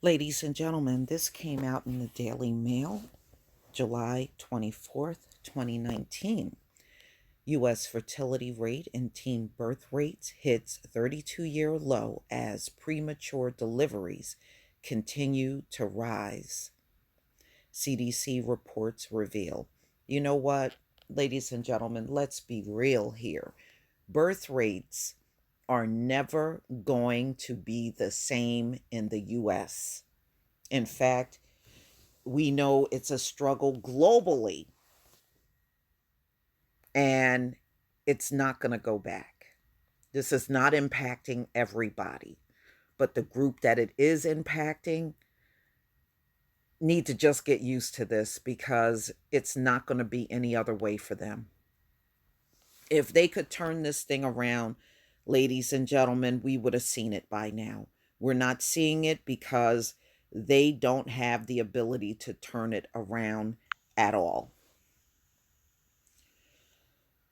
Ladies and gentlemen, this came out in the Daily Mail, July 24th, 2019. U.S. fertility rate and teen birth rates hits 32-year low as premature deliveries continue to rise. CDC reports reveal. You know what, ladies and gentlemen, let's be real here. Birth rates are never going to be the same in the U.S. In fact, we know it's a struggle globally and it's not going to go back. This is not impacting everybody, but the group that it is impacting need to just get used to this because it's not going to be any other way for them. If they could turn this thing around, ladies and gentlemen, we would have seen it by now. We're not seeing it because they don't have the ability to turn it around at all.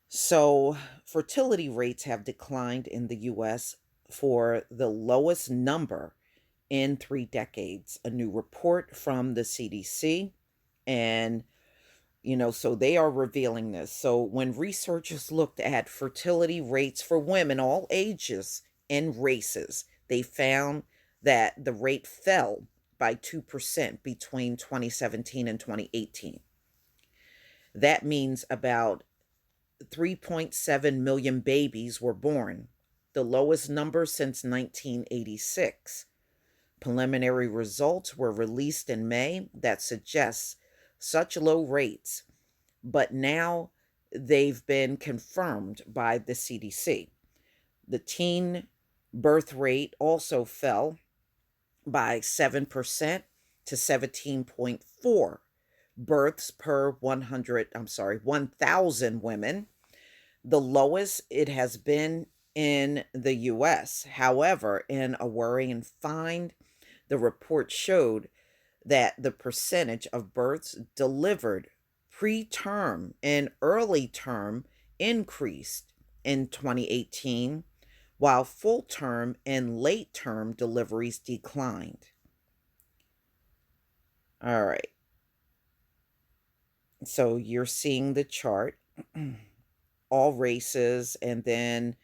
So, fertility rates have declined in the US for the lowest number in 3 decades. A new report from the CDC, and so they are revealing this. So, when researchers looked at fertility rates for women all ages and races, they found that the rate fell by 2% between 2017 and 2018. That means about 3.7 million babies were born, the lowest number since 1986. Preliminary results were released in May that suggests such low rates, but now they've been confirmed by the CDC. The teen birth rate also fell by 7% to 17.4 births per 1,000 women, the lowest it has been in the US. However, in a worrying find, the report showed that the percentage of births delivered preterm and early term increased in 2018, while full term and late term deliveries declined. All right. So you're seeing the chart, all races, and then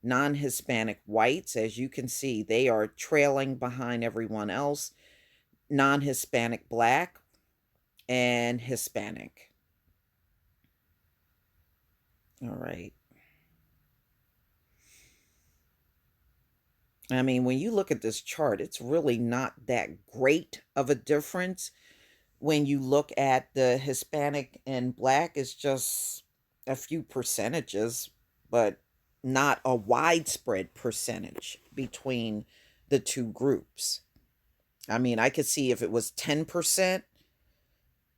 non Hispanic whites. As you can see, they are trailing behind everyone else. Non Hispanic black and Hispanic. All right. I mean, when you look at this chart, it's really not that great of a difference. When you look at the Hispanic and black, it's just a few percentages, but not a widespread percentage between the two groups. I mean, I could see if it was 10%,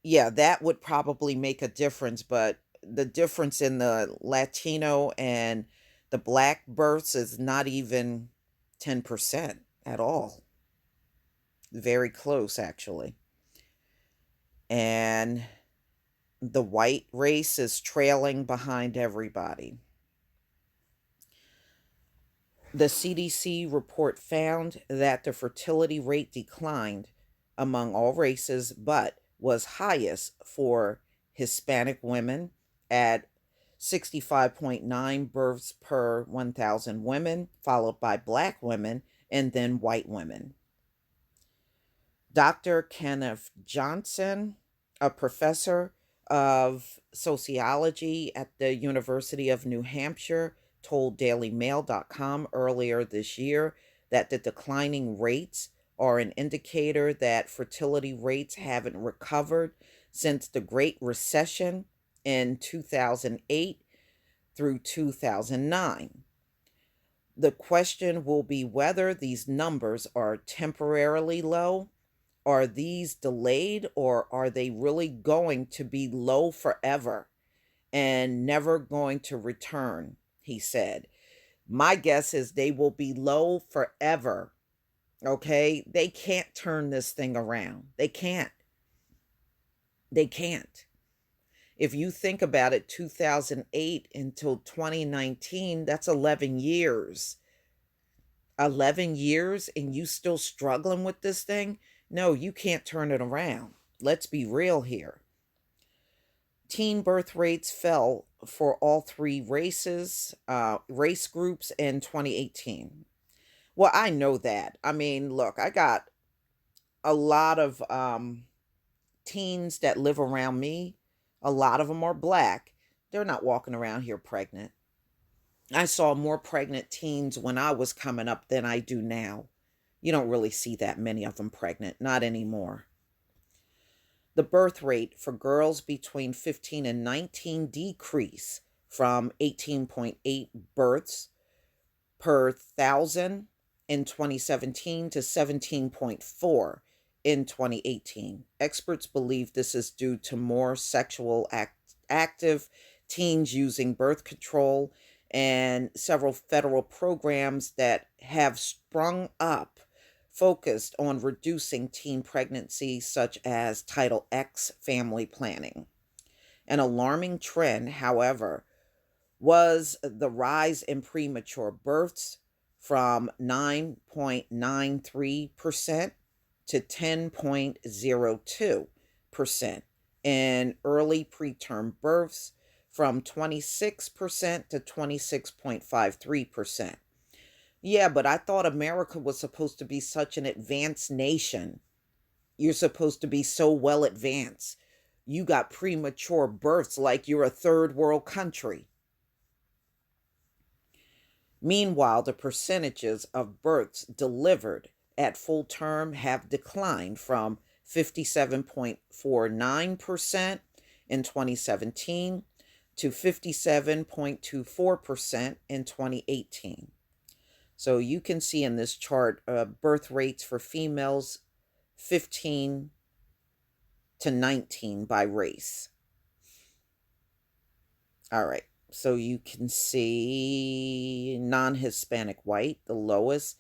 yeah, that would probably make a difference, but the difference in the Latino and the black births is not even 10% at all. Very close, actually. And the white race is trailing behind everybody. The CDC report found that the fertility rate declined among all races, but was highest for Hispanic women at 65.9 births per 1,000 women, followed by black women, and then white women. Dr. Kenneth Johnson, a professor of sociology at the University of New Hampshire, told DailyMail.com earlier this year that the declining rates are an indicator that fertility rates haven't recovered since the Great Recession in 2008 through 2009. The question will be whether these numbers are temporarily low. Are these delayed, or are they really going to be low forever and never going to return? He said. My guess is they will be low forever. Okay? They can't turn this thing around. They can't. They can't. If you think about it, 2008 until 2019, that's 11 years. 11 years and you still struggling with this thing? No, you can't turn it around. Let's be real here. Teen birth rates fell for all three race groups in 2018. Well, I know that. I mean, look, I got a lot of teens that live around me. A lot of them are black. They're not walking around here pregnant. I saw more pregnant teens when I was coming up than I do now. You don't really see that many of them pregnant, not anymore. The birth rate for girls between 15 and 19 decreased from 18.8 births per thousand in 2017 to 17.4 in 2018. Experts believe this is due to more active teens using birth control and several federal programs that have sprung up focused on reducing teen pregnancy, such as Title X family planning. An alarming trend, however, was the rise in premature births from 9.93% to 10.02%, and early preterm births from 26% to 26.53%. Yeah, but I thought America was supposed to be such an advanced nation. You're supposed to be so well advanced. You got premature births like you're a third world country. Meanwhile, the percentages of births delivered at full term have declined from 57.49% in 2017 to 57.24% in 2018. So you can see in this chart birth rates for females 15 to 19 by race. All right. So you can see non-Hispanic white, the lowest,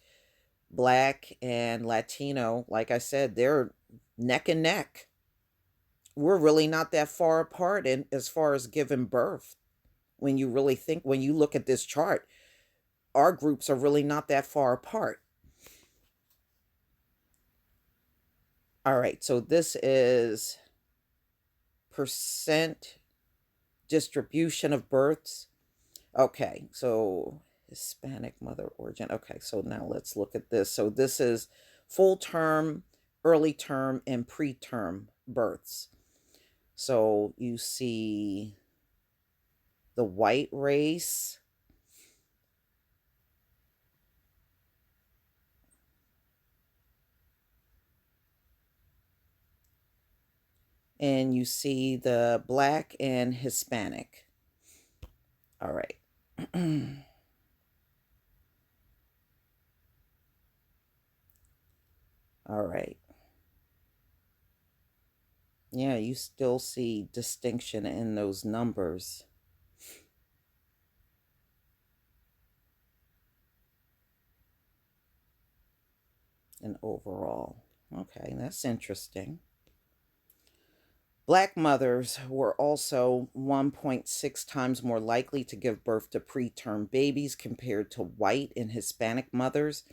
black and Latino, like I said, they're neck and neck. We're really not that far apart in as far as giving birth. When you really think, when you look at this chart, our groups are really not that far apart. All right, so this is percent distribution of births. Okay, so Hispanic mother origin. Okay, so now let's look at this. So this is full term, early term, and preterm births. So you see the white race. And you see the black and Hispanic. All right. All right. Yeah, you still see distinction in those numbers. And overall. Okay, that's interesting. Black mothers were also 1.6 times more likely to give birth to preterm babies compared to white and Hispanic mothers.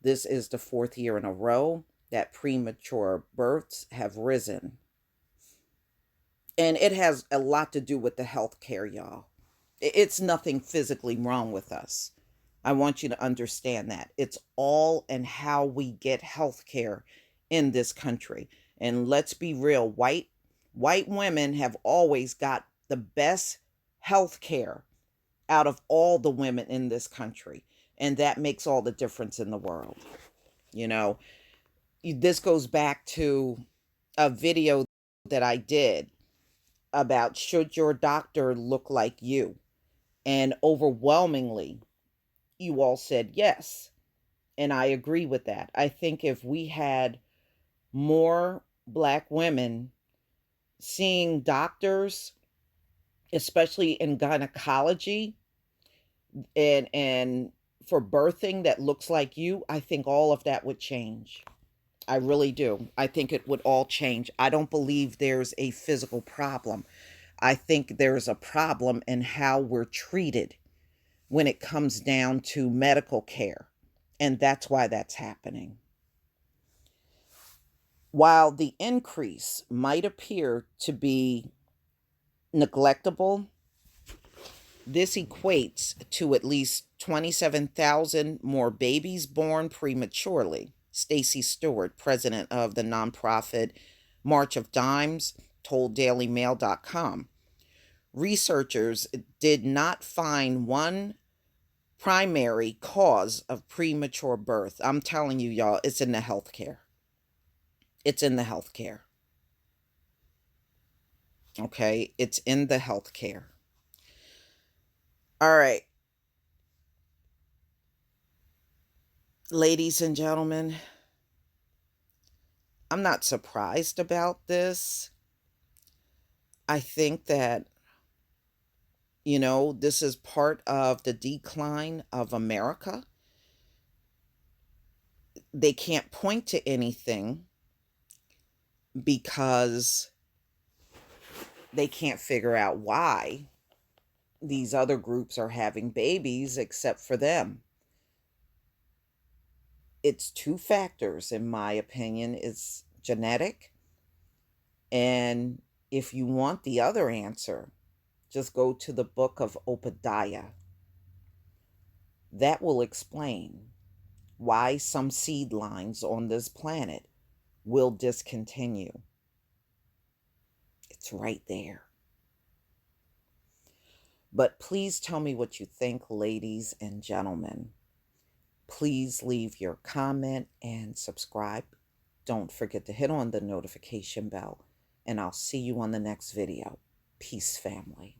This is the fourth year in a row that premature births have risen. And it has a lot to do with the health care, y'all. It's nothing physically wrong with us. I want you to understand that. It's all in how we get health care in this country. And let's be real, white women have always got the best health care out of all the women in this country. And that makes all the difference in the world. You know, this goes back to a video that I did about should your doctor look like you? And overwhelmingly, you all said yes. And I agree with that. I think if we had more black women seeing doctors, especially in gynecology and for birthing that looks like you, I think all of that would change. I really do. I think it would all change. I don't believe there's a physical problem. I think there's a problem in how we're treated when it comes down to medical care. And that's why that's happening. While the increase might appear to be neglectable, this equates to at least 27,000 more babies born prematurely. Stacy Stewart, president of the nonprofit March of Dimes, told DailyMail.com. Researchers did not find one primary cause of premature birth. I'm telling you, y'all, it's in the healthcare. It's in the healthcare. Okay, it's in the healthcare. All right, ladies and gentlemen, I'm not surprised about this. I think that, this is part of the decline of America. They can't point to anything because they can't figure out why these other groups are having babies except for them. It's two factors, in my opinion. It's genetic, and if you want the other answer, just go to the book of Obadiah. That will explain why some seed lines on this planet will discontinue. It's right there. But please tell me what you think, ladies and gentlemen. Please leave your comment and subscribe. Don't forget to hit on the notification bell, and I'll see you on the next video. Peace, family.